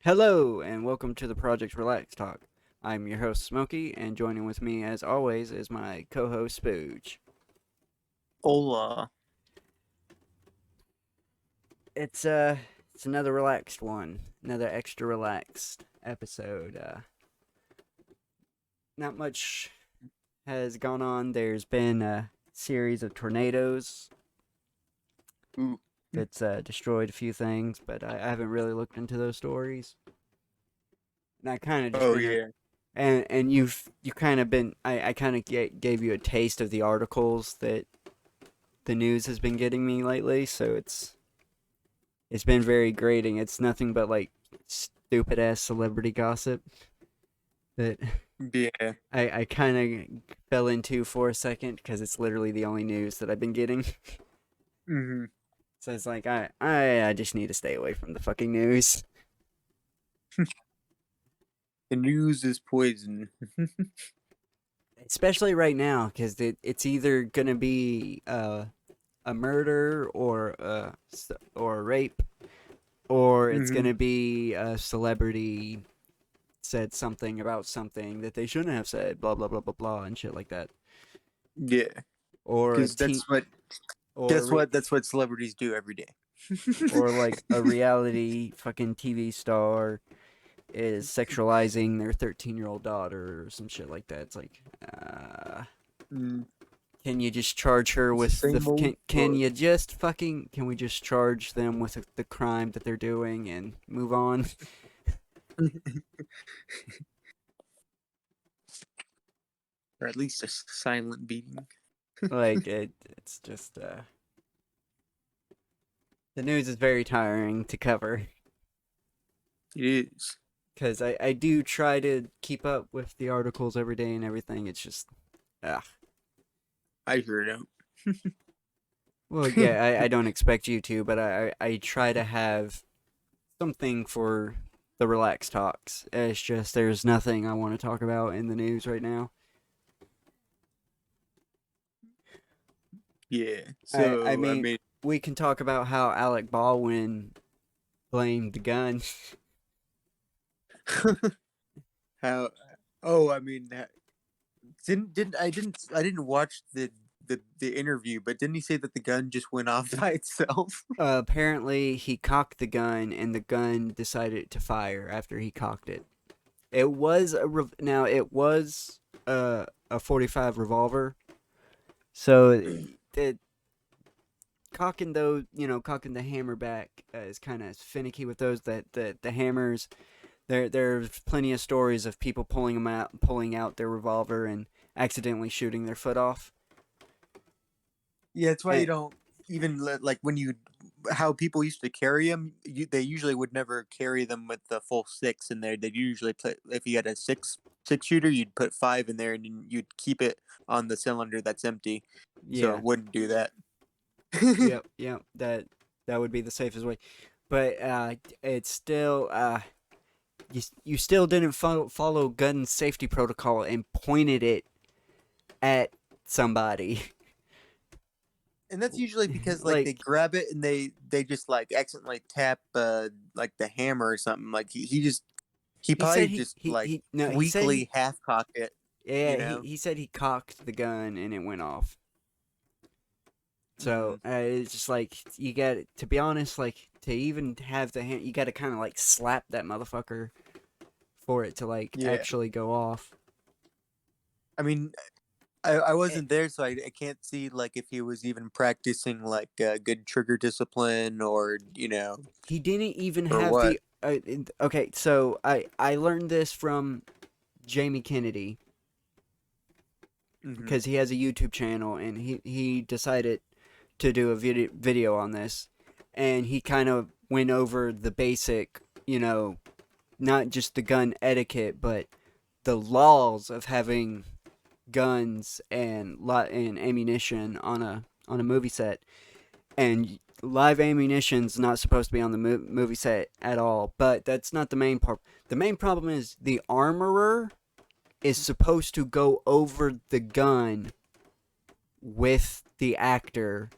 Hello, and welcome to the Project Relax Talk. I'm your host, Smokey, and joining with me, as always, is my co-host, Spooge. Hola. It's another relaxed one, another extra relaxed episode. Not much has gone on. There's been a series of tornadoes Ooh. that's destroyed a few things, but I haven't really looked into those stories. And I kind of just Oh figured, yeah. and you kind of been, I kind of gave you a taste of the articles that the news has been getting me lately, so it's been very grating. It's nothing but like stupid ass celebrity gossip that Yeah. I kind of fell into for a second because it's literally the only news that I've been getting. hmm So it's like I just need to stay away from the fucking news, The news is poison. especially right now because it's either gonna be a murder or a rape, or it's hmm gonna be a celebrity said something about something that they shouldn't have said, blah blah blah blah blah, and shit like that. Yeah. Or a Because teen, that's or what that's what celebrities do every day. or like a reality fucking TV star is sexualizing their 13-year-old daughter or some shit like that. It's like, Mm, can you just charge her it's the with the same old can fuck. you just fucking can we just charge them with the crime that they're doing and move on? Or at least a silent beating. Like it's just the news is very tiring to cover. It is. Because I do try to keep up with the articles every day and everything. It's just, ah. I sure don't. Well, yeah, I don't expect you to, but I try to have something for the relaxed talks. It's just there's nothing I want to talk about in the news right now. Yeah. I So I mean, mean, we can talk about how Alec Baldwin blamed the gun. how? Oh, I mean, didn't watch the interview, but didn't he say that the gun just went off by itself? Apparently, he cocked the gun, and the gun decided to fire after he cocked it. It was now it was a 45 revolver. So it cocking the hammer back is kind of finicky with those. That the hammers, there's plenty of stories of people pulling out their revolver and accidentally shooting their foot off. Yeah, that's why you And don't even like when you how people used to carry them. They usually would never carry them with the full six in there. They'd usually put if you had a six shooter, you'd put five in there, and then you'd keep it on the cylinder that's empty, so yeah, it wouldn't do that. yep, that would be the safest way. But it's still you still didn't follow gun safety protocol and pointed it at somebody. And that's usually because like they Like grab it and they just like accidentally tap like the hammer or something. Like he he said probably just like he no he said weakly half cock it, yeah you know. he said he cocked the gun and it went off. Mm-hmm. So it's just like you got to be honest, like to even have the hand, you got to kind of like slap that motherfucker for it to like Yeah. actually go off. I mean, I Eh, wasn't there, so I can't see like if he was even practicing like good trigger discipline or he didn't even or have what. the okay. So I learned this from Jamie Kennedy hmm because he has a YouTube channel and he decided to do a video on this, and he kind of went over the basic, not just the gun etiquette, but the laws of having guns and ammunition on a movie set. And live ammunition's not supposed to be on the movie set at all. But that's not the main part. The main problem is the armorer is supposed to go over the gun with the actor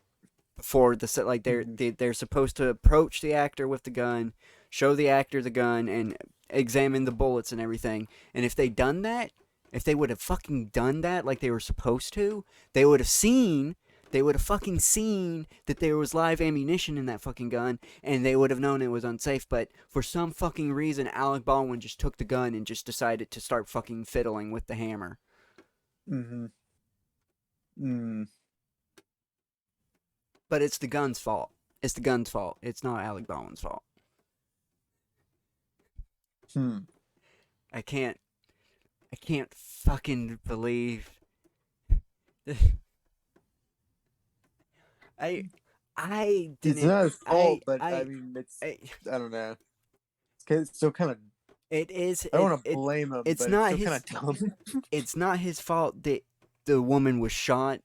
for the set. Like hmm they're supposed to approach the actor with the gun show the actor the gun, and examine the bullets and everything. And if they done that, if they would have fucking done that like they were supposed to, they would have seen. They would have fucking seen that there was live ammunition in that fucking gun, and they would have known it was unsafe. But for some fucking reason, Alec Baldwin just took the gun and just decided to start fucking fiddling with the hammer. Mm-hmm. Mm. But it's the gun's fault. It's the gun's fault. It's not Alec Baldwin's fault. Hmm. I can't. I can't fucking believe. I. I It's didn't. not his fault, but I I. mean, it's I I don't know. It's still kind of. it is. I don't want to blame him, It's but it's not still kind his. of dumb. It's not his fault that the woman was shot,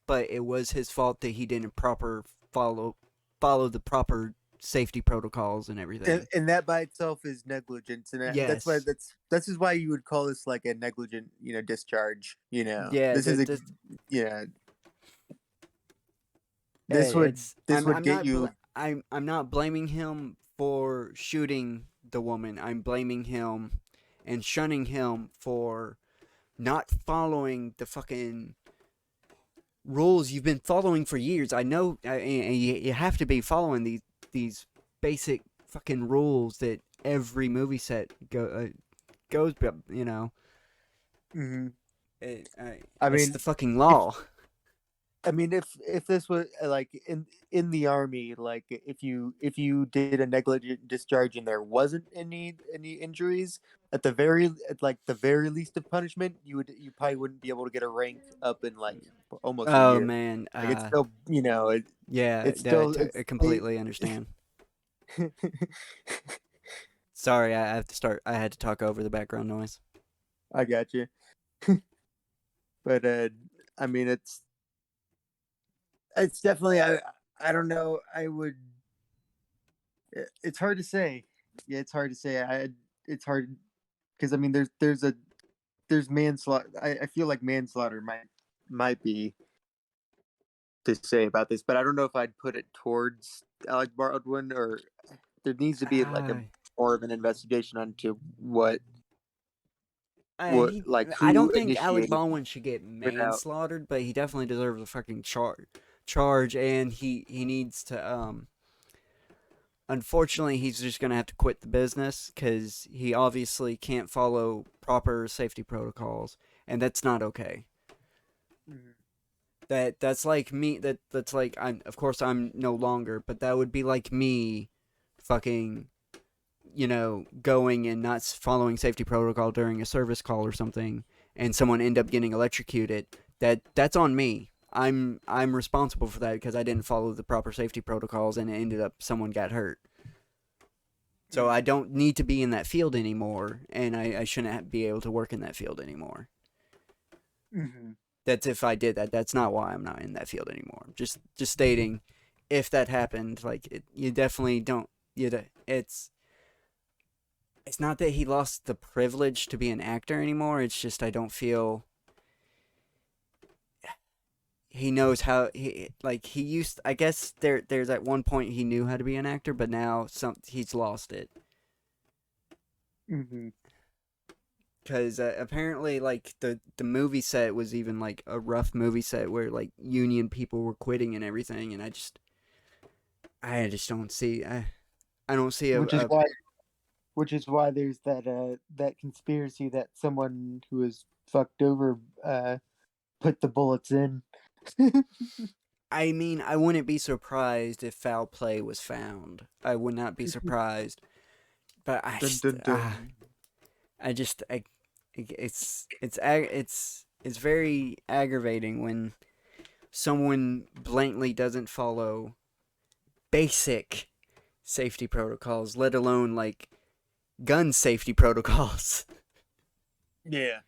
but it was his fault that he didn't proper follow the proper safety protocols and everything. And that by itself is negligence, and that's why Yes. that's is why you would call this like a negligent, discharge. Yeah. This is a, yeah, this would It's. this would I'm get not. you. I'm not blaming him for shooting the woman. I'm blaming him and shunning him for not following the fucking rules you've been following for years. I know, and you have to be following these basic fucking rules that every movie set goes. You know, Hmm. it, I it's mean, the fucking if law. if this was like in the army, like if you did a negligent discharge and there wasn't any injuries, at like the very least of punishment, you probably wouldn't be able to get a rank up in like almost a Oh year. man, Like it's still, yeah, it's still I it's completely understand. Sorry, I have to start. I had to talk over the background noise. I got you. But I mean, it's definitely I don't know. It's hard to say. Yeah, it's hard to say. It's hard because I mean, there's manslaughter. I feel like manslaughter might be to say about this, but I don't know if I'd put it towards Alec Baldwin, or there needs to be like a Uh, more of an investigation onto what he, like I who don't think Alec initiated Baldwin should get without. manslaughtered, but he definitely deserves a fucking charge, and he needs to Unfortunately, he's just gonna have to quit the business because he obviously can't follow proper safety protocols, and that's not okay. Mhm. That's like me. That's like I'm. Of course, I'm no longer, but that would be like me, fucking, going and not following safety protocol during a service call or something, and someone end up getting electrocuted. That's on me. I'm responsible for that because I didn't follow the proper safety protocols and it ended up someone got hurt. So I Mhm. don't need to be in that field anymore, and I shouldn't be able to work in that field anymore. Mhm. That's if I did that. That's not why I'm not in that field anymore. Just stating, if that happened, like you definitely don't. It's not that he lost the privilege to be an actor anymore. It's just I don't feel he knows how he used. I guess there's at one point he knew how to be an actor, but now he's lost it. Mhm. Because apparently like the movie set was even like a rough movie set where like union people were quitting and everything, and I just don't see I don't see Which is why there's that conspiracy that someone who was fucked over put the bullets in. I mean, I wouldn't be surprised if foul play was found. I would not be surprised, but Dun dun dun. I just it's very aggravating when someone blatantly doesn't follow basic safety protocols, let alone like gun safety protocols. Yeah.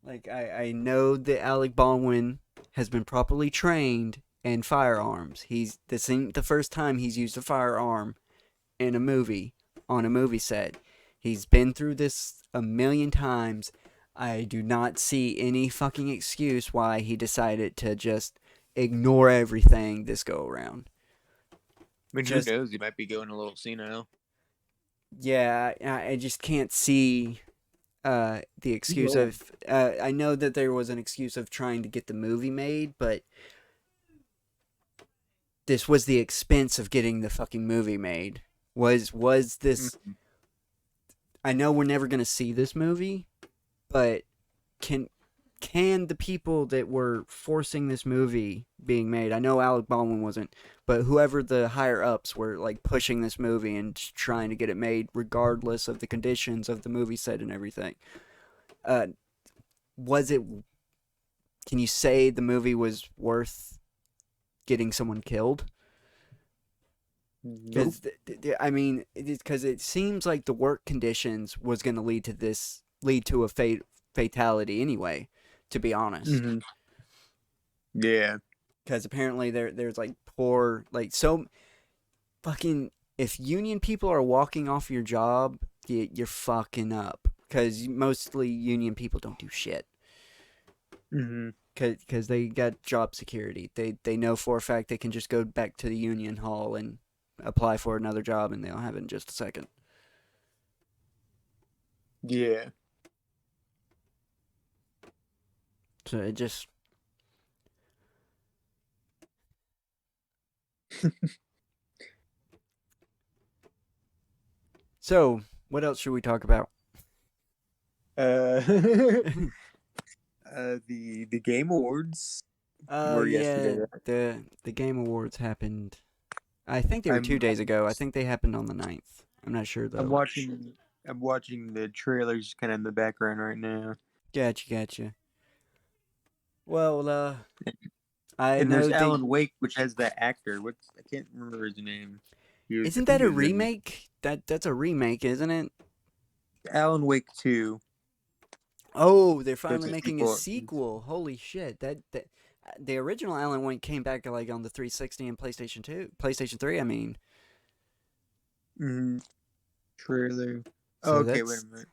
Like I know that Alec Baldwin has been properly trained in firearms. This ain't the first time he's used a firearm in a movie on a movie set. He's been through this a million times. I do not see any fucking excuse why he decided to just ignore everything this go around. I mean, who just knows? He might be going a little senile. yeah, I just can't see the He's excuse old. of I know that there was an excuse of trying to get the movie made, but this was the expense of getting the fucking movie made. Was this? Mhm. I know we're never gonna see this movie, but can can the people that were forcing this movie being made? I know Alec Baldwin wasn't, but whoever the higher ups were like pushing this movie and trying to get it made, regardless of the conditions of the movie set and everything. Uh, was it? Can you say the movie was worth getting someone killed? Nope. Because I mean, because it seems like the work conditions was going to lead to a fatality anyway. To be honest, Hmm. Yeah. because apparently there's like poor like so fucking if union people are walking off your job, you're fucking up. Because mostly union people don't do shit. Hmm. Because they got job security. They know for a fact they can just go back to the union hall and apply for another job, and they'll have it in just a second. Yeah. So it just so what else should we talk about? Uh, the Game Awards Oh were yesterday. yeah, Right? the Game Awards happened. I think they were I'm 2 days ago. I think they happened on the 9th. I'm not sure I'm though. watching I'm watching the trailers kind of in the background right now. Gotcha. Well, I And there's know they Alan Wake, which has that actor. What's I can't remember his name. I isn't think that he a was in remake? That's a remake, isn't it? Alan Wake 2. Oh, they're So it's finally a making a sequel. sequel. Holy shit! That the original Alan Wake came back like on the 360 and PlayStation 2, PlayStation 3. I mean, Mm-hmm. Trailer. Oh, so okay, wait a minute.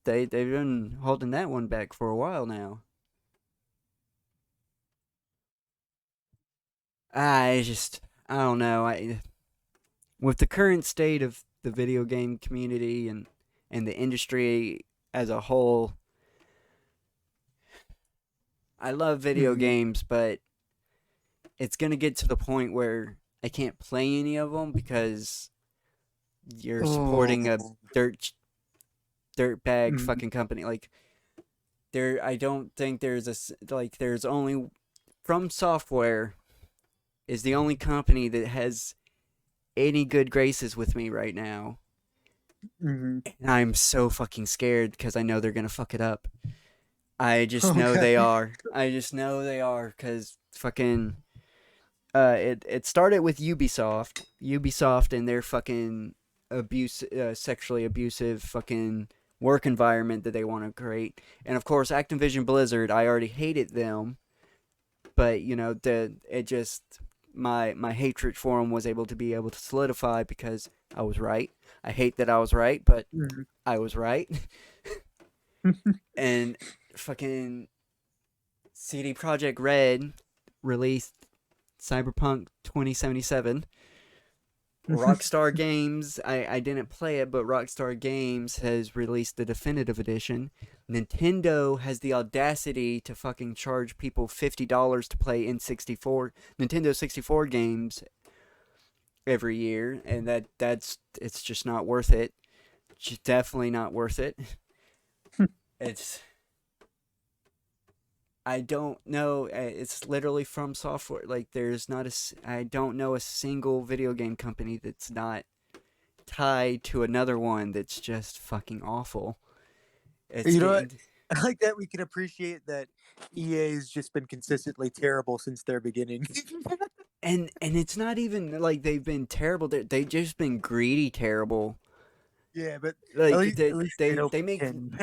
they've been holding that one back for a while now. I just I don't know. I with the current state of the video game community and the industry as a whole, I love video Mm-hmm. games, but it's gonna get to the point where I can't play any of them because you're supporting a Oh. dirtbag Mm-hmm. fucking company. Like there, I don't think there's there's only From Software is the only company that has any good graces with me right now. Mm-hmm. And I'm so fucking scared because I know they're gonna fuck it up. I just know Okay. they are. I just know they are because fucking it started with Ubisoft and their fucking sexually abusive fucking work environment that they want to create, and of course Activision Blizzard. I already hated them, but you know the it just my hatred for them was able to solidify because I was right. I hate that I was right, but Mm-hmm. I was right, and fucking CD Projekt Red released Cyberpunk 2077. Rockstar Games, I didn't play it, but Rockstar Games has released the definitive edition. Nintendo has the audacity to fucking charge people $50 to play Nintendo 64 games every year, and it's just not worth it. Just definitely not worth it. It's I don't know. It's literally From Software. Like there's not I don't know a single video game company that's not tied to another one that's just fucking awful. It's You know what? getting I like that we can appreciate that EA has just been consistently terrible since their beginning. and it's not even like they've been terrible. They've just been greedy terrible. Yeah, but Like at least they don't they make pretend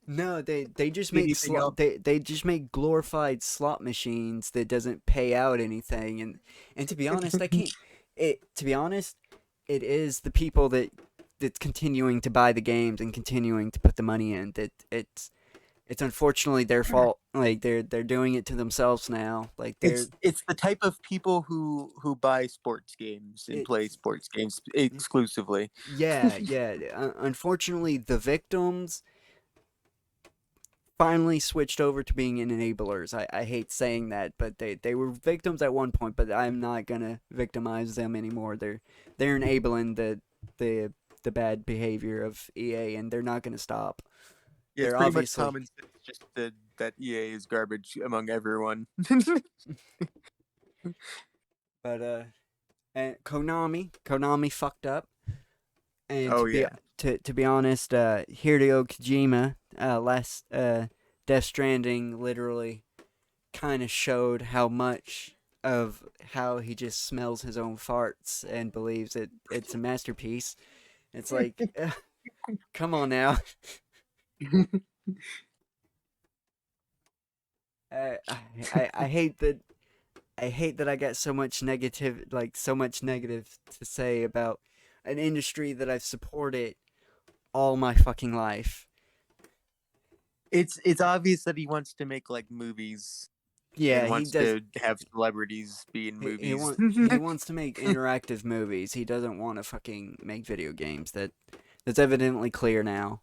no they just make anything else. they just make glorified slot machines that doesn't pay out anything. And to be honest, I can't. It to be honest, it is the people that's continuing to buy the games and continuing to put the money in that it's unfortunately their fault. Like they're doing it to themselves now. Like It's the type of people who buy sports games and it play sports games exclusively. yeah, yeah. Unfortunately, the victims finally switched over to being enablers. I hate saying that, but they were victims at one point, but I'm not gonna victimize them anymore. They're enabling the the bad behavior of EA, and they're not gonna stop. Yeah, it's They're pretty much obviously, common sense just that EA is garbage among everyone. but and Konami fucked up, and Oh yeah. to be honest, Hideo Kojima, last Death Stranding, literally kind of showed how much of how he just smells his own farts and believes it's a masterpiece. It's like, come on now. I, I hate that. I hate that I got so much negative, like so much negative to say about an industry that I've supported all my fucking life. It's obvious that he wants to make like movies Yeah, and he wants does. to have celebrities be in He movies. want he wants to make interactive movies. He doesn't want to fucking make video games. That's evidently clear now.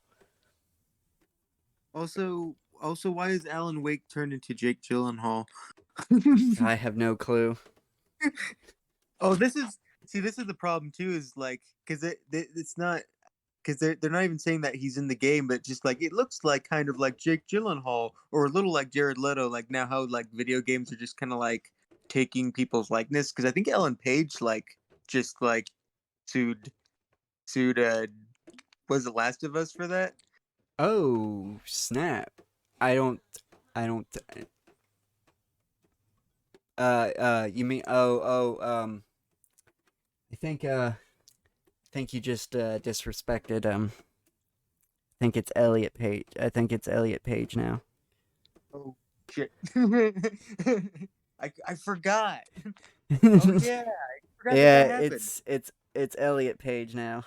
Also, why is Alan Wake turned into Jake Gyllenhaal? I have no clue. Oh, this is the problem too. Is like because it's not because they're not even saying that he's in the game, but just like it looks like kind of like Jake Gyllenhaal or a little like Jared Leto. Like now how like video games are just kind of like taking people's likeness. Because I think Ellen Page like just like sued sued was it Last of Us for that? Oh snap! I don't. I don't. You mean? I think. Think you just disrespected. I think it's Elliot Page. I think it's Elliot Page now. Oh shit! I forgot. Oh yeah, I forgot that Yeah, that happened. it's Elliot Page now.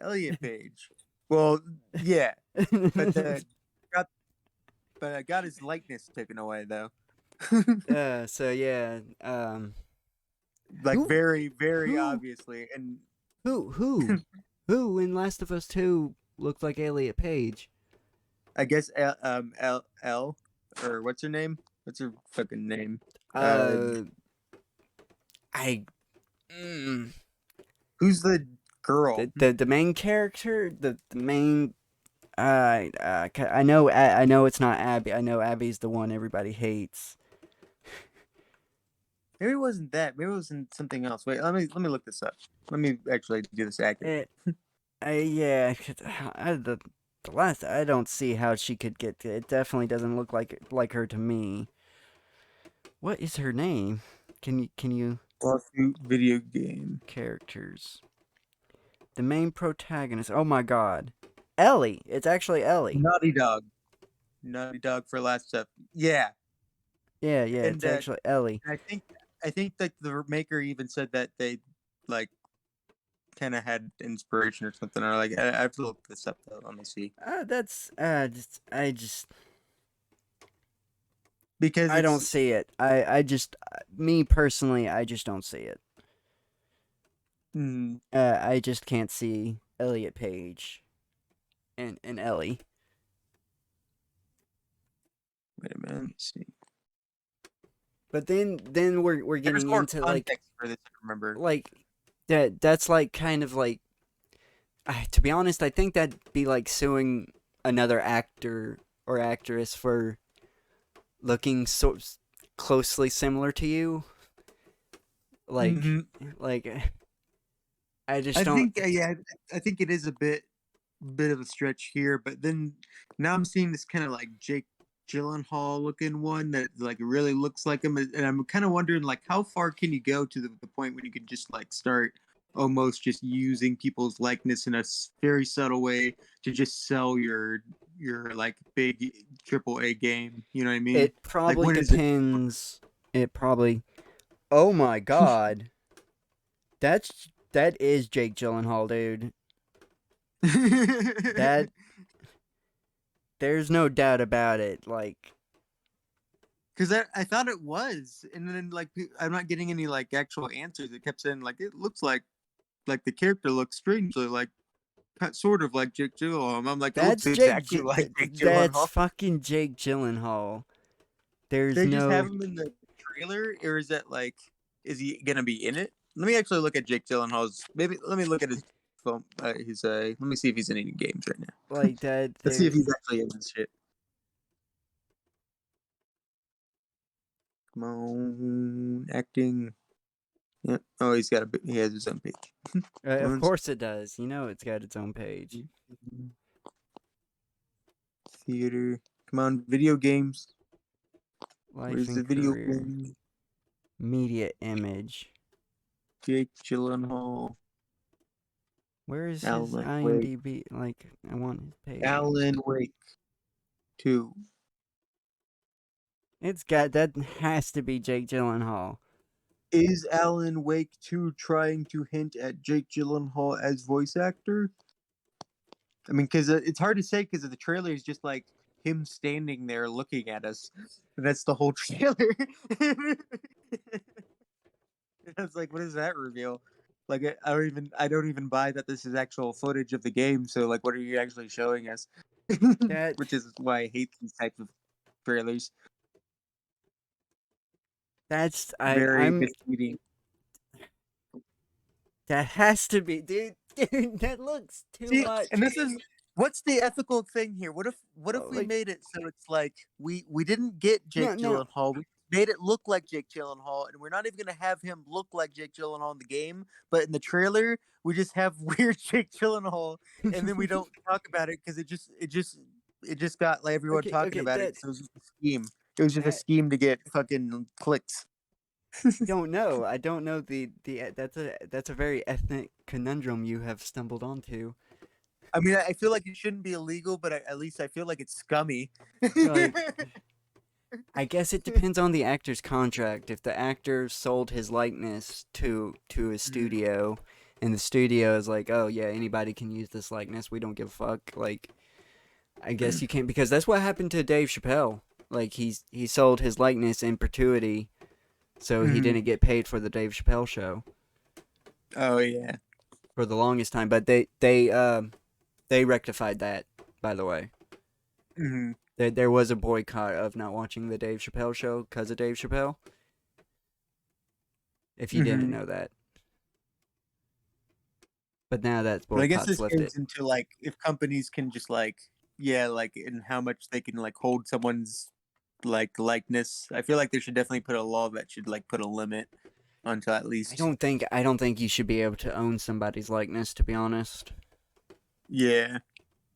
Elliot Page. Well, yeah, but got but I got his likeness taken away though. So yeah. Like Who very very who obviously, and who who who in Last of Us Two looked like Elliot Page? I guess L or what's her name? What's her fucking name? Uh, Uh, I. Mm, who's the girl? the main character, the main. I know it's not Abby. I know Abby's the one everybody hates. Maybe it wasn't that. Maybe it was something else. Wait, let me look this up. Let me actually do this accurately. It, yeah, the last I don't see how she could get. It definitely doesn't look like her to me. What is her name? Can you Lawsuit video game. characters? The main protagonist. Oh my god, Ellie. It's actually Ellie. Naughty Dog. Naughty Dog for last stuff. Yeah, Yeah, yeah. and It's actually Ellie. I think like the maker even said that they like kind of had inspiration or something. Or like I have to look this up though. Let me see That's just because I don't it's see it. I just me personally I just don't see it. mm, I just can't see Elliot Page and Ellie. wait a minute. Let me see. But then we're There's getting more into context for this. I remember. like that's like kind of like to be honest, I think that'd be like suing another actor or actress for looking so closely similar to you. Like Hmm. like I just I don't. think yeah, I think it is a bit of a stretch here, but then now I'm seeing this kind of like Jake Gyllenhaal looking one that like really looks like him, and I'm kind of wondering like how far can you go to the point when you can just like start almost just using people's likeness in a very subtle way to just sell your like big triple A game. You know what I mean? It Like probably when is it? depends. It probably. Oh my god, that is Jake Gyllenhaal, dude. That there's no doubt about it. Like Because I thought it was, and then like I'm not getting any like actual answers. It kept saying like it looks like the character looks strangely like sort of like Jake Gyllenhaal. I'm like, it looks exactly like Jake That's Gyllenhaal. fucking Jake Gyllenhaal. There's They just have no him in the trailer, or is that like, is he gonna be in it? Let me actually look at Jake Gyllenhaal's. Maybe let me look at his phone. His let me see if he's in any games right now. like that. Let's see if There he's actually in this shit. Come on, acting. Yeah. Oh, he has his own page. of Come course it does. You know it's got its own page. on, theater. Come on, video games. Life Where's and the video career, game? media image. Jake Gyllenhaal, Where is his Alan Wake, IMDb? Like I want his page. Alan Wake 2. It's got that has to be Jake Gyllenhaal. Is Alan Wake 2 trying to hint at Jake Gyllenhaal as voice actor? I mean, because it's hard to say because the trailer is just like him standing there looking at us. And that's the whole trailer. I was like, what does that reveal? Like, I don't even buy that this is actual footage of the game. So, like, what are you actually showing us? That Which is why I hate these types of trailers. that's Very I'm misleading. that has to be dude. Dude, that looks too See, much. and this is what's the ethical thing here? What if we Like made it so it's like we didn't get no Jake no. Gyllenhaal, we made it look like Jake Gyllenhaal, and we're not even gonna have him look like Jake Gyllenhaal in the game, but in the trailer we just have weird Jake Gyllenhaal, and then we don't talk about it because it just got like everyone Okay, talking okay, about it. that So it was just a scheme. It was just a that scheme to get fucking clicks. don't know. I don't know the that's a very ethnic conundrum you have stumbled onto. I mean, I feel like it shouldn't be illegal, but at least I feel like it's scummy. Like I guess it depends on the actor's contract. If the actor sold his likeness to a studio, and the studio is like, "Oh yeah, anybody can use this likeness. We don't give a fuck." Like, I guess you can't because that's what happened to Dave Chappelle. Like he sold his likeness in perpetuity, so he Mhm. didn't get paid for the Dave Chappelle show Oh yeah. for the longest time. But they rectified that, by the way. Hmm. There was a boycott of not watching the Dave Chappelle show because of Dave Chappelle. If you didn't Hmm. know that. But now that But I guess boycott's this lifted. goes into like if companies can just like, yeah, like and how much they can like hold someone's like likeness. I feel like they should definitely put a law that should like put a limit onto at least. I don't think you should be able to own somebody's likeness. To be honest, Yeah.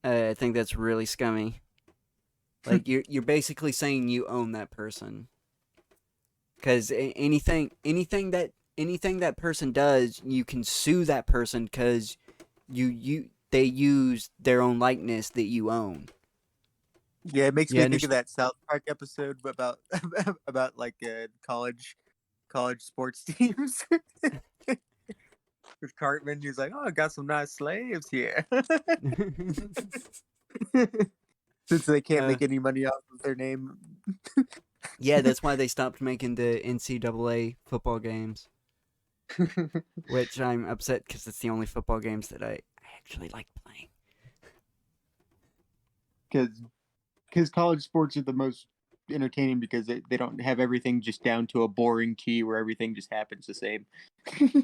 I think that's really scummy. Like you're basically saying you own that person because anything that person does, you can sue that person because they use their own likeness that you own. Yeah, it makes You me think of understand? that South Park episode about about like college sports teams. With Cartman, he's like, "Oh, I got some nice slaves here." Since they can't uh, make any money off of their name. yeah, that's why they stopped making the NCAA football games. Which I'm upset because it's the only football games that I actually like playing. Because college sports are the most entertaining because they don't have everything just down to a boring key where everything just happens the same.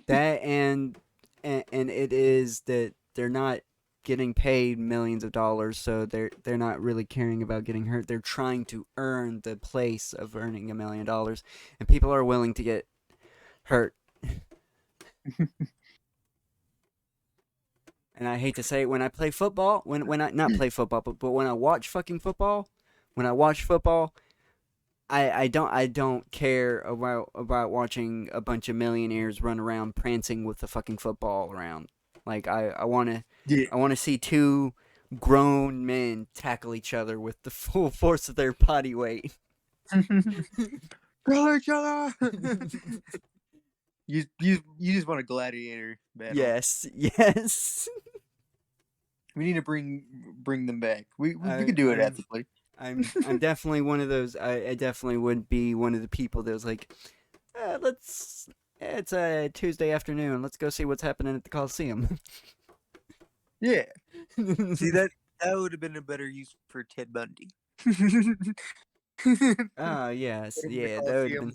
That and it is that they're not getting paid millions of dollars, so they're not really caring about getting hurt. They're trying to earn the place of earning $1 million, and people are willing to get hurt. And I hate to say it, when I play football, when I not play football, but when I watch fucking football, when I watch football, I don't care about watching a bunch of millionaires run around prancing with the fucking football around. Like Yeah. I wanna see two grown men tackle each other with the full force of their body weight. Kill each other. You just want a gladiator battle. Yes, yes. We need to bring them back. We I, could do it I'm ethically. I'm definitely one of those. I definitely would be one of the people that was like, let's. It's a Tuesday afternoon. Let's go see what's happening at the Coliseum. Yeah. See that would have been a better use for Ted Bundy. Oh yes, Put him in the yeah, that would have Coliseum.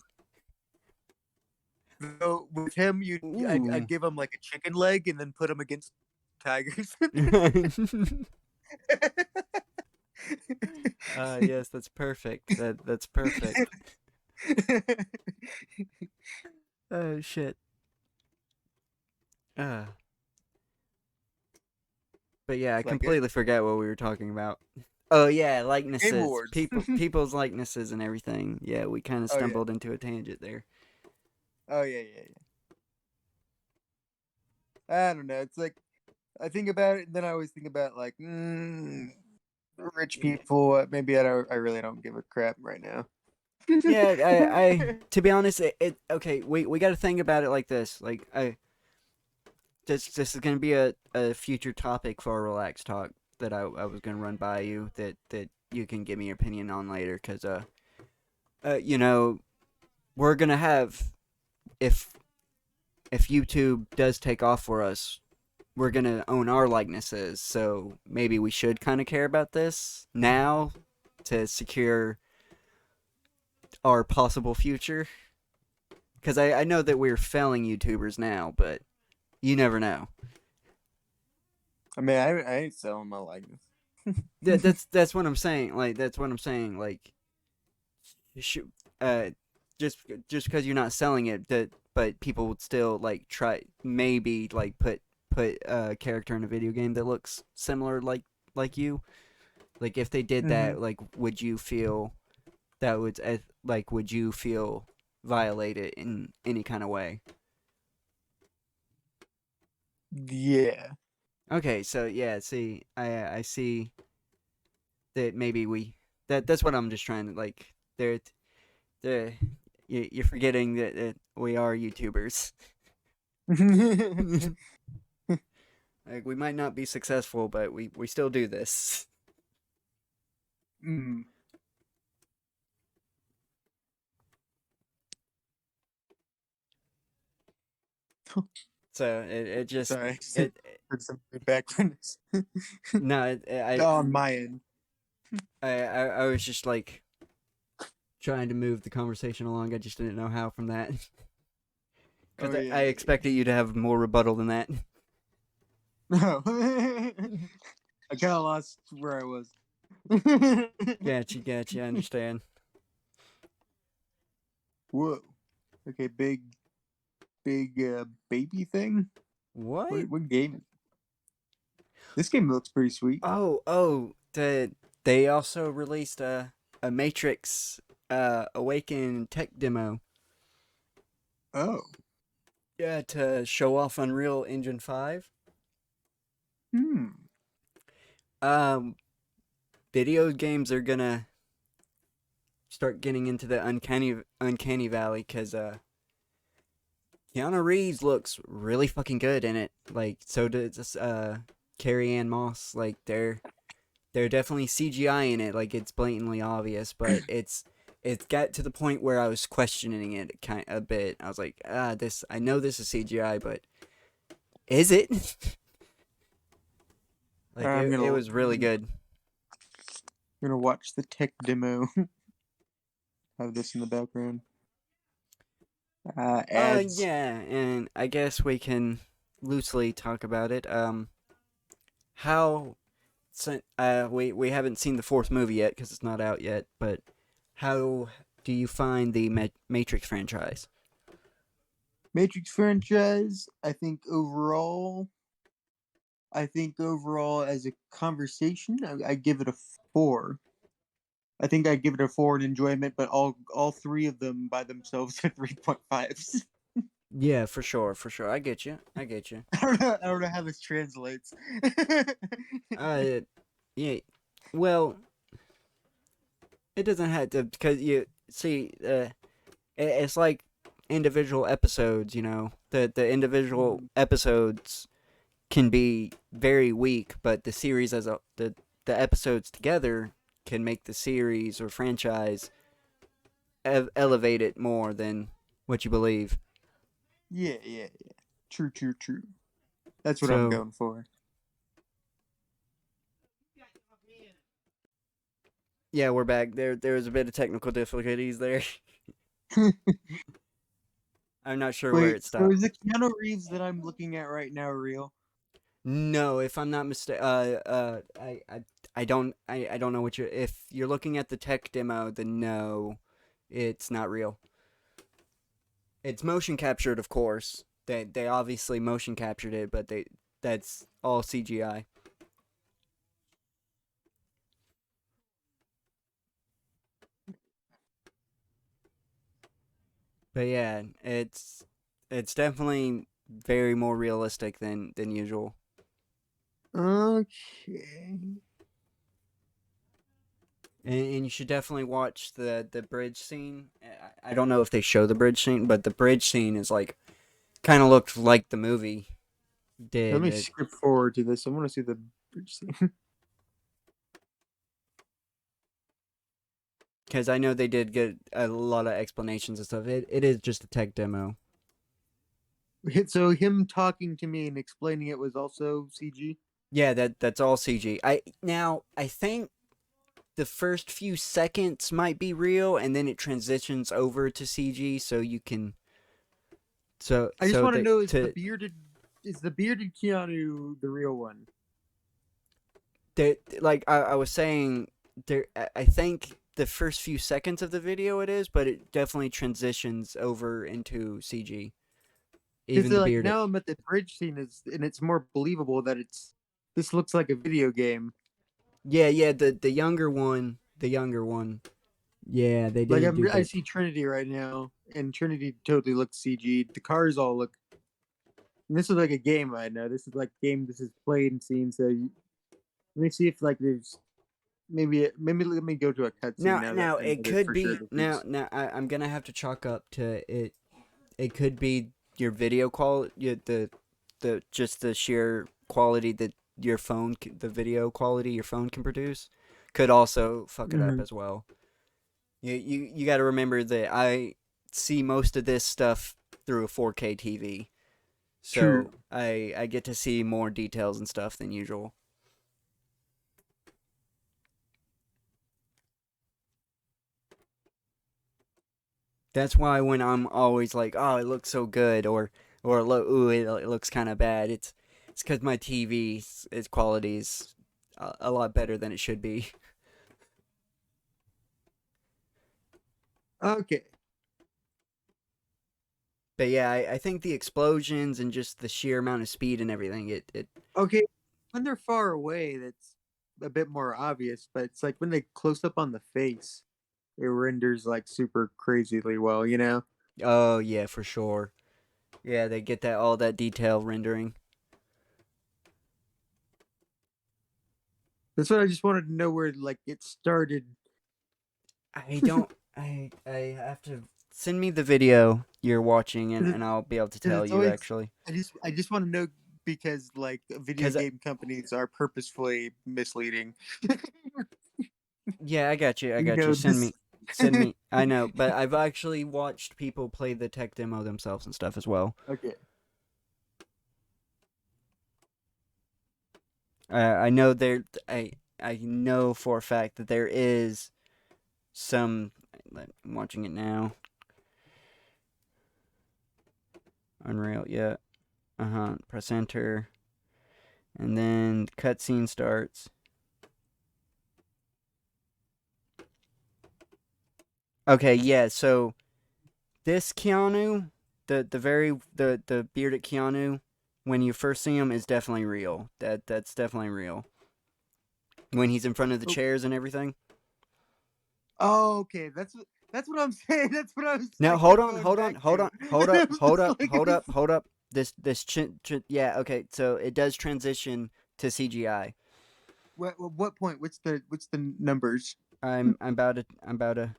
been. Though with him, I'd Ooh. give him like a chicken leg and then put him against tigers. Yes, that's perfect. That's perfect. Oh shit. Uh, but yeah, I Like it. completely forgot what we were talking about. Oh yeah, Game likenesses, Awards. people's likenesses and everything. Yeah, we kind of Oh yeah. stumbled into a tangent there. Oh yeah, yeah, yeah. I don't know. It's like I think about it, and then I always think about like rich Yeah, people. Maybe I really don't give a crap right now. yeah. I to be honest, okay. We got to think about it like this. Like, this is gonna be a future topic for a relaxed talk that I was gonna run by you that you can give me your opinion on later, because you know, we're gonna have, if YouTube does take off for us, we're gonna own our likenesses. So maybe we should kind of care about this now to secure our possible future. Because I know that we're failing YouTubers now, but you never know. I mean, I ain't selling my likeness. That's what I'm saying. Like, that's what I'm saying. Like, you should, uh, just because you're not selling it, that but people would still like try, maybe like put a character in a video game that looks similar, like you. Like, if they did Hmm. that, like, would you feel that would, like, would you feel violated in any kind of way? Yeah. Okay, so yeah, see, I see that maybe that's what I'm just trying to, like, there you're forgetting that we are YouTubers. Like, we might not be successful, but we still do this. Mm. So it just Sorry, it heard some background. no On my end. I was just like trying to move the conversation along. I just didn't know how from that. Oh Because yeah, I expected you to have more rebuttal than that. yeah. No. I kind of lost where I was. Gotcha, I understand. Whoa. Okay, big baby thing. What? What game? This game looks pretty sweet. They also released a Matrix Awaken tech demo. Oh. Yeah, to show off Unreal Engine 5. Hmm. Um, Video games are gonna start getting into the uncanny valley, because Keanu Reeves looks really fucking good in it. Like, so does Carrie Ann Moss. Like, they're definitely CGI in it. Like, it's blatantly obvious, but it's got to the point where I was questioning it a bit. I was like, this, I know this is CGI, but is it? Like, I'm it gonna was really good. watch the tech demo. Have this in the background. Ads. Yeah, and I guess we can loosely talk about it. How we haven't seen the fourth movie yet because it's not out yet, but how do you find the Matrix franchise? Matrix franchise. I think overall as a conversation, I give it a 4. I think I give it a 4 in enjoyment, but all three of them by themselves are 3.5s. Yeah, for sure, for sure. I get you. I get you. I don't know how this translates. Uh, yeah. Well, it doesn't have to, because you see, it's like individual episodes. You know, the individual episodes can be very weak, but the series as the episodes together can make the series or franchise elevate it more than what you believe. Yeah, yeah, yeah. True, true, true. That's what I'm So going for. yeah, we're back. There was a bit of technical difficulties there. I'm not sure where Wait, it so stopped. is the Keanu Reeves that I'm looking at right now real? No, if I'm not mistaken, I don't know what you're. If you're looking at the tech demo, then no, it's not real. It's motion captured, of course. They obviously motion captured it, but that's all CGI. But yeah, it's definitely very more realistic than usual. Okay. And you should definitely watch the bridge scene. I don't know if they show the bridge scene, but the bridge scene is like kind of looked like the movie Let did. me skip forward to this. I want to see the bridge scene. Because I know they did get a lot of explanations and stuff. It is just a tech demo. So him talking to me and explaining it was also CG. Yeah, that's all CG. I think the first few seconds might be real, and then it transitions over to CG, so you can I just want to they know to is the bearded Keanu the real one? like I was saying there. I think the first few seconds of the video it is, but it definitely transitions over into CG. Because Even the like bearded. now I'm at the bridge scene is and it's more believable that it's this looks like a video game. Yeah, yeah. The younger one, the younger one. Yeah, they Like did do I that. see Trinity right now, and Trinity totally looks CG. The cars all look. And this is like a game I know. This is like game. This is played and seen. Let me see if like there's maybe let me go to a cutscene now that Now I know it that could for sure be this is. I'm gonna have to chalk up to it. It could be your video quality, the just the sheer quality that your phone, the video quality your phone can produce, could also fuck it up Mhm. as well. You got to remember that I see most of this stuff through a 4K TV, True. so I get to see more details and stuff than usual. That's why when I'm always like, oh, it looks so good, or ooh, it looks kind of bad. It's because my TV's its quality is a lot better than it should be. Okay. But yeah, I think the explosions and just the sheer amount of speed and everything, it Okay. When they're far away, that's a bit more obvious. But it's like when they close up on the face, it renders like super crazily well. You know. oh yeah, for sure. Yeah, they get that all that detail rendering. That's what I just wanted to know where like it started. I don't. I have to send me the video you're watching, Because and I'll be able to tell it's you always actually. I just want to know because like video Cause game companies are purposefully misleading. yeah, I got you. I You got you. know this. Send me. I know, but I've actually watched people play the tech demo themselves and stuff as well. Okay. I know I know for a fact that there is some. I'm watching it now. Unreal. Yeah. Uh huh. Press enter, and then cutscene starts. Okay. Yeah. So this Keanu, the bearded Keanu, when you first see him, is definitely real. That's definitely real. When he's in front of the Oh, chairs and everything. oh, okay. That's what I'm saying. That's what I was. Now I hold kept on, going hold on, back hold to. on, hold I up, hold was up, like, hold up, hold up. Yeah, okay. So it does transition to CGI. what point? What's the numbers? I'm about to.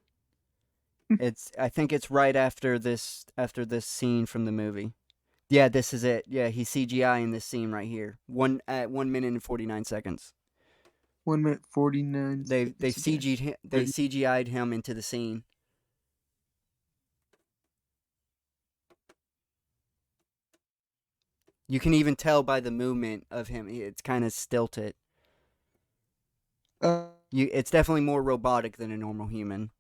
It's I think it's right after this scene from the movie. Yeah, this is it. Yeah, he's CGI in this scene right here. 1 minute and 49 seconds. 1 minute 49 They've seconds. Okay. CGI'd him into the scene. You can even tell by the movement of him. It's kind of stilted. Uh, It's definitely more robotic than a normal human.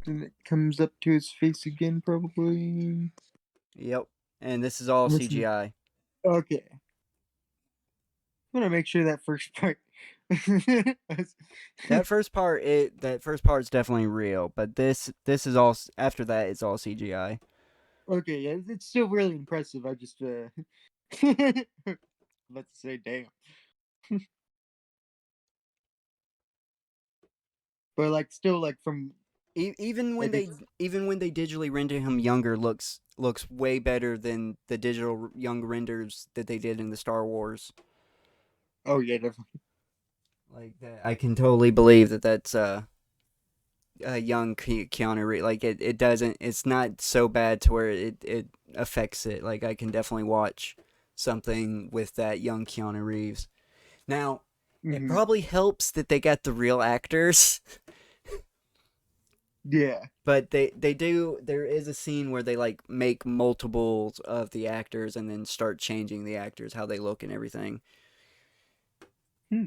and it comes up to his face again, probably. Yep. And this is all Listen. CGI. Okay. I want to make sure that first part. That first part's definitely real, but this is all after that. It's all CGI. Okay, yeah, it's still really impressive. I just let's say damn. But like still like from Even when like they it's even when they digitally render him younger, looks way better than the digital young renders that they did in the Star Wars. oh yeah, definitely. Like that, I can totally believe that that's a young Keanu Reeves. Like it doesn't. It's not so bad to where it affects it. Like I can definitely watch something with that young Keanu Reeves. Now, it Hmm. probably helps that they got the real actors, Yeah. but they do. There is a scene where they like make multiples of the actors and then start changing the actors how they look and everything. Hmm.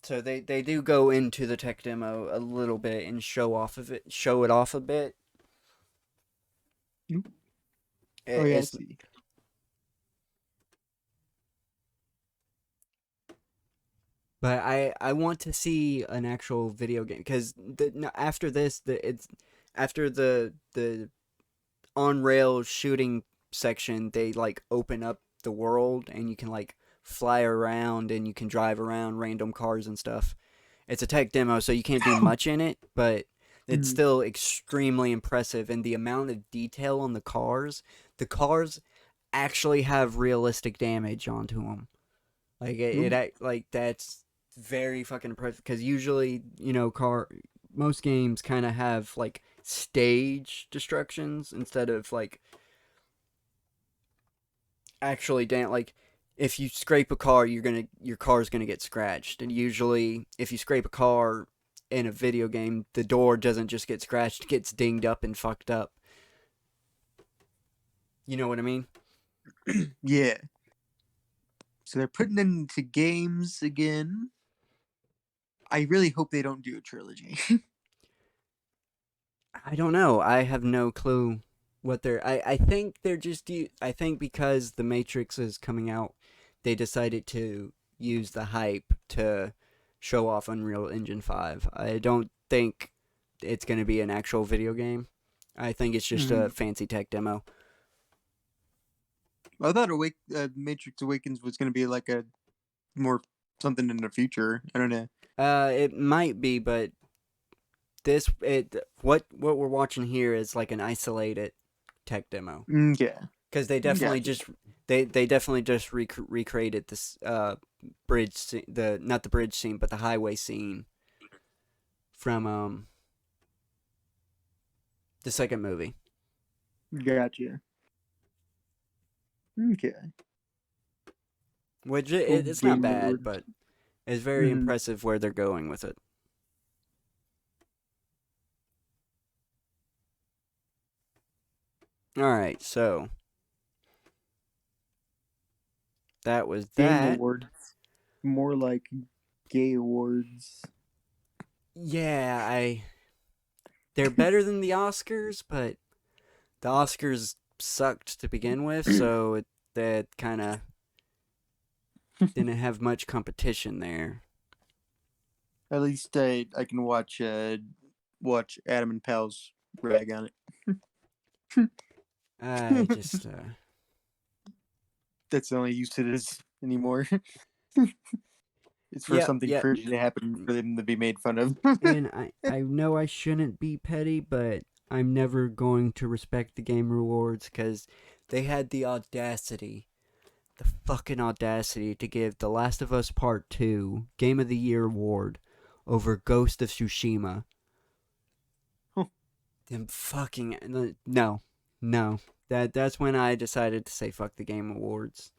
So they do go into the tech demo a little bit and show it off a bit. Nope. Oh yeah, I It's see. But I want to see an actual video game because after this it's after the on rail shooting section they like open up the world and you can like fly around and you can drive around random cars and stuff. It's a tech demo so you can't do much in it, but it's Hmm. still extremely impressive and the amount of detail on the cars actually have realistic damage onto them. Like Nope. like that's very fucking impressive because usually car most games kind of have like stage destructions instead of like actually like if you scrape a car your car's gonna get scratched and usually if you scrape a car in a video game the door doesn't just get scratched, it gets dinged up and fucked up. You know what I mean? Yeah. So they're putting it into games again. I really hope they don't do a trilogy. I don't know. I have no clue what they're. I think they're just. I think because the Matrix is coming out, they decided to use the hype to show off Unreal Engine 5. I don't think it's going to be an actual video game. I think it's just Hmm. a fancy tech demo. I thought Matrix Awakens was going to be like a more something in the future. I don't know. It might be, but this it what we're watching here is like an isolated tech demo. Yeah. Because they definitely Gotcha. just they definitely just recreated this bridge scene, the not the bridge scene but the highway scene from the second movie, Gotcha. Okay. which Full it's not game bad, awards. but it's very Hmm. impressive where they're going with it. All right, so that was Game that. awards. More like gay awards. Yeah, I they're better than the Oscars, but the Oscars sucked to begin with, so that kind of didn't have much competition there. At least I can watch Adam and Pal's rag on I it. just That's the only use it is anymore. It's for yep, something yep. cringy to happen for them to be made fun of. And I know I shouldn't be petty, but I'm never going to respect the Game Rewards because they had the fucking audacity to give The Last of Us Part 2 Game of the Year award over Ghost of Tsushima. Them fucking. No. No. That's when I decided to say fuck the Game Awards.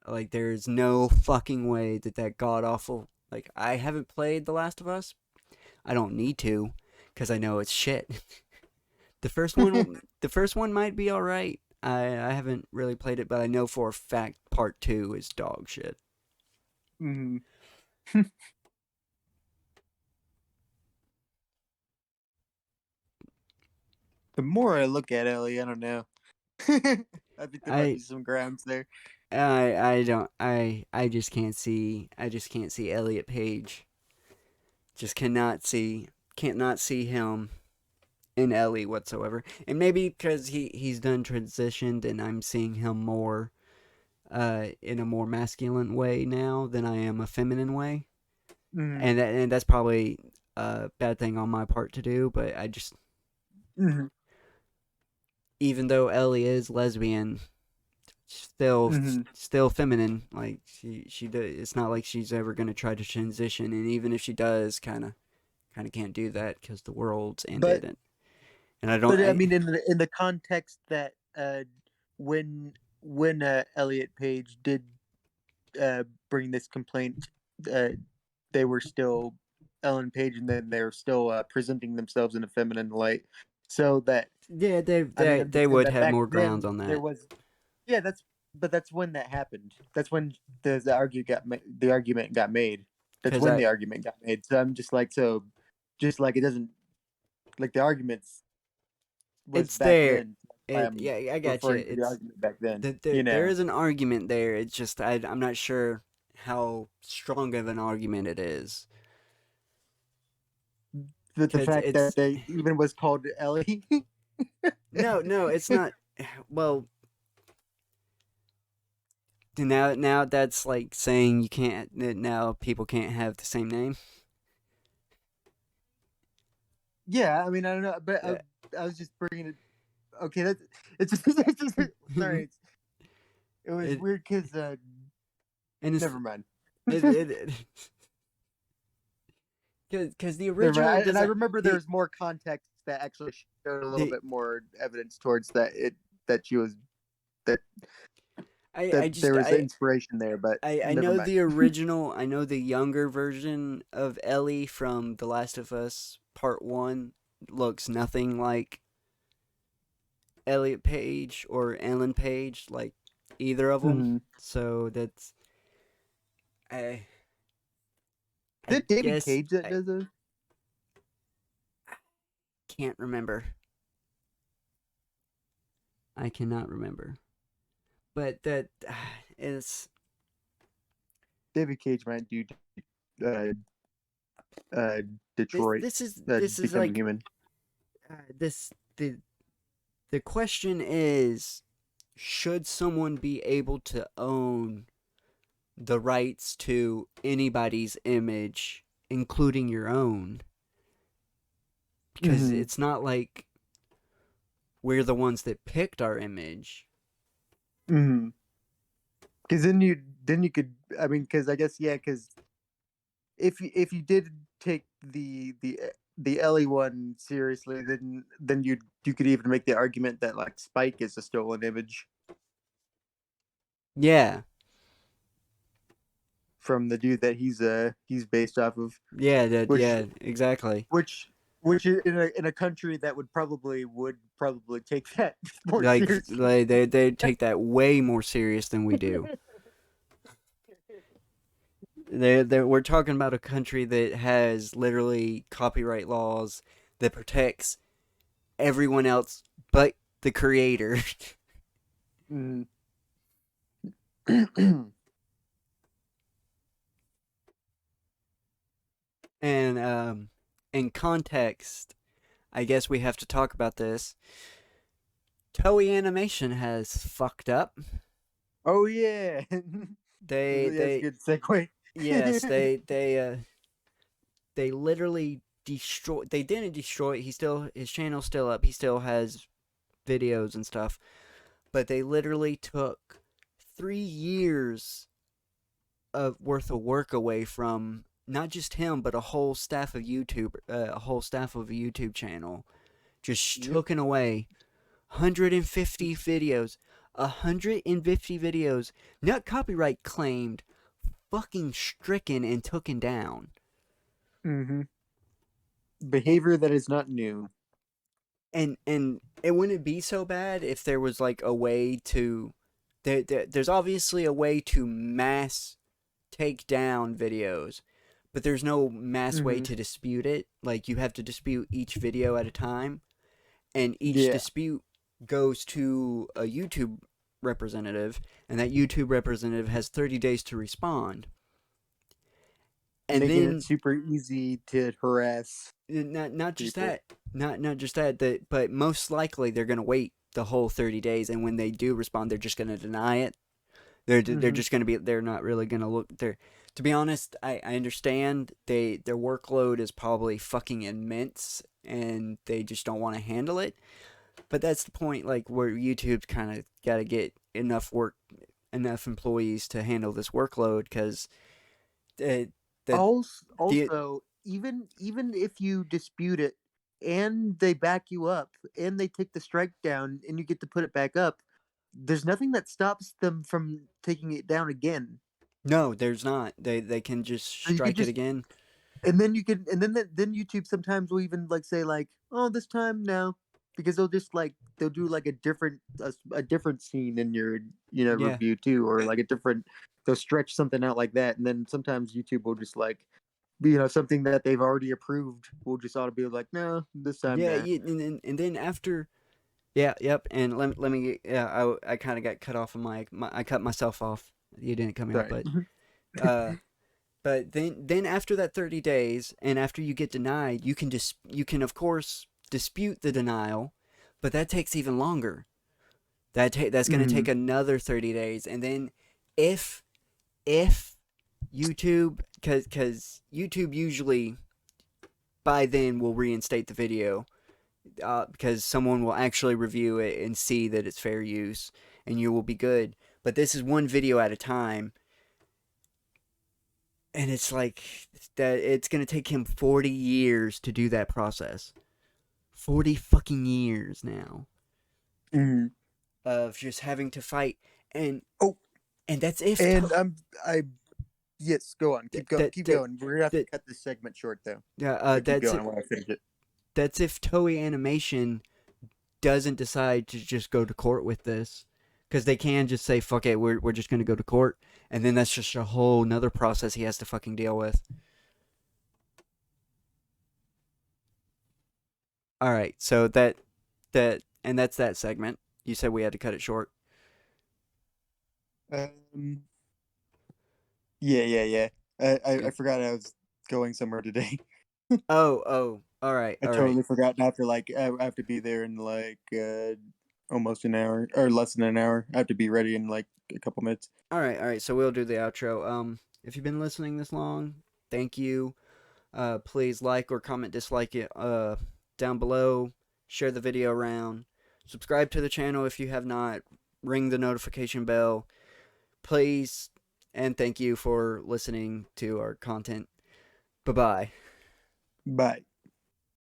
Like, there's no fucking way that god awful. Like, I haven't played The Last of Us. I don't need to, because I know it's shit. The first one might be all right. I haven't really played it, but I know for a fact part two is dog shit. Hmm. The more I look at Ellie, I don't know. I think there might I be some grounds there. I don't I just can't see Elliot Page. Just can't not see him in Ellie whatsoever. And maybe because he's done transitioned and I'm seeing him more in a more masculine way now than I am a feminine way. Hmm. And that's probably a bad thing on my part to do, but I just, Hmm. even though Ellie is lesbian, still Hmm. still feminine. Like it's not like she's ever gonna try to transition, and even if she does, kind of can't do that because the world's But ended, and I don't. but I mean, in the context that when Elliot Page did bring this complaint, uh, they were still Ellen Page, and then they were still presenting themselves in a feminine light. So that Yeah, I mean, they understand would that have back more grounds then on there that was yeah that's when that happened. That's when the argument got made. That's because when I the argument got made. So I'm just like just like it doesn't like the arguments was it's back there. then. That's why I'm Yeah, I got you. referring to the It's argument back then. there is an argument there. It's just I'm not sure how strong of an argument it is But the because fact that it's they even was called Ellie. no, it's not. Well, now that's like saying you can't that now people can't have the same name. Yeah, I mean I don't know, but Uh, I was just bringing it. Okay, that's it's just sorry. It was it weird because and it's never mind. it because the Never original mind. And I design remember there the was more context that actually showed a little the bit more evidence towards that she was that I there just was inspiration there, but I never know mind. the original. I know the younger version of Ellie from The Last of Us Part One looks nothing like Elliot Page or Ellen Page, like either of them. Mm-hmm. So that's I Is I it David guess Cage that I does it? can't remember. I cannot remember. But that is David Cage might do uh, uh, Detroit, this is Become like Human. this the question is, should someone be able to own the rights to anybody's image, including your own? Because Mm-hmm. it's not like we're the ones that picked our image. Mm-hmm. Because then you could I mean because I guess yeah because if you did take the Ellie one seriously, then you could even make the argument that like Spike is a stolen image Yeah, from the dude that he's based off of, which yeah, exactly. which which in a country that would probably take that more seriously. Like they take that way more serious than we do. We're talking about a country that has literally copyright laws that protects everyone else but the creator. Mm. And in context, I guess we have to talk about this. Toei Animation has fucked up. Oh yeah, that's a They good segue. yes, they literally destroy. They didn't destroy. His channel's still up. He still has videos and stuff. But they literally took 3 years of worth of work away from not just him, but a whole staff of a whole staff of a YouTube channel. Just Yep. taken away 150 videos. 150 videos. Not copyright claimed, fucking stricken and taken down. Mm-hmm. Behavior that is not new. And it wouldn't be so bad if there was like a way to there's obviously a way to mass take down videos, but there's no mass way Mm-hmm. to dispute it. Like you have to dispute each video at a time, and each Yeah. dispute goes to a YouTube representative, and that YouTube representative has 30 days to respond. And Making it then super easy to harass not just people. that, not just that, but most likely they're going to wait the whole 30 days, and when they do respond, they're just going to deny it. They're Mm-hmm. just going to be, they're not really going to look there. To be honest, I understand their workload is probably fucking immense and they just don't want to handle it. But that's the point, like where YouTube's kind of got to get enough employees to handle this workload, because the the the Also, even if you dispute it and they back you up and they take the strike down and you get to put it back up, there's nothing that stops them from taking it down again. no, there's not. They can just So you could strike it just again. and then you can and then YouTube sometimes will even like say like, oh, this time no, because they'll just like they'll do like a different scene in your Yeah, review too, or like a different they'll stretch something out like that, and then sometimes YouTube will just like something that they've already approved will just ought to be like, no, this time yeah, nah. yeah, and then after. Yeah, yep. And let me. Yeah, I kind of got cut off of I cut myself off. You didn't cut me off, Sorry. uh, but then after that 30 days, and after you get denied, you can of course dispute the denial, but that takes even longer. That's going to Mm-hmm. take another 30 days, and then if if YouTube, because YouTube usually by then will reinstate the video, because someone will actually review it and see that it's fair use, and you will be good. But this is one video at a time, and it's like that. It's gonna take him 40 years to do that process. 40 fucking years now Mm-hmm. of just having to fight, and Oh, and that's if and I yes, go on, that keep that going. We're gonna have to that cut this segment short though, yeah, but keep going while I finish it. that's if Toei Animation doesn't decide to just go to court with this, because they can just say fuck it, we're just gonna go to court, and then that's just a whole nother process he has to fucking deal with. All right, so that's that segment. You said we had to cut it short. Um, yeah. I Okay. forgot I was going somewhere today. Oh, all right, I all right, totally forgot. I have to like I have to be there in like almost an hour or less than an hour. I have to be ready in like a couple minutes. all right. So we'll do the outro. If you've been listening this long, thank you. Please like or comment dislike it down below. Share the video around. Subscribe to the channel if you have not. Ring the notification bell. Please and thank you for listening to our content. Bye bye. Bye.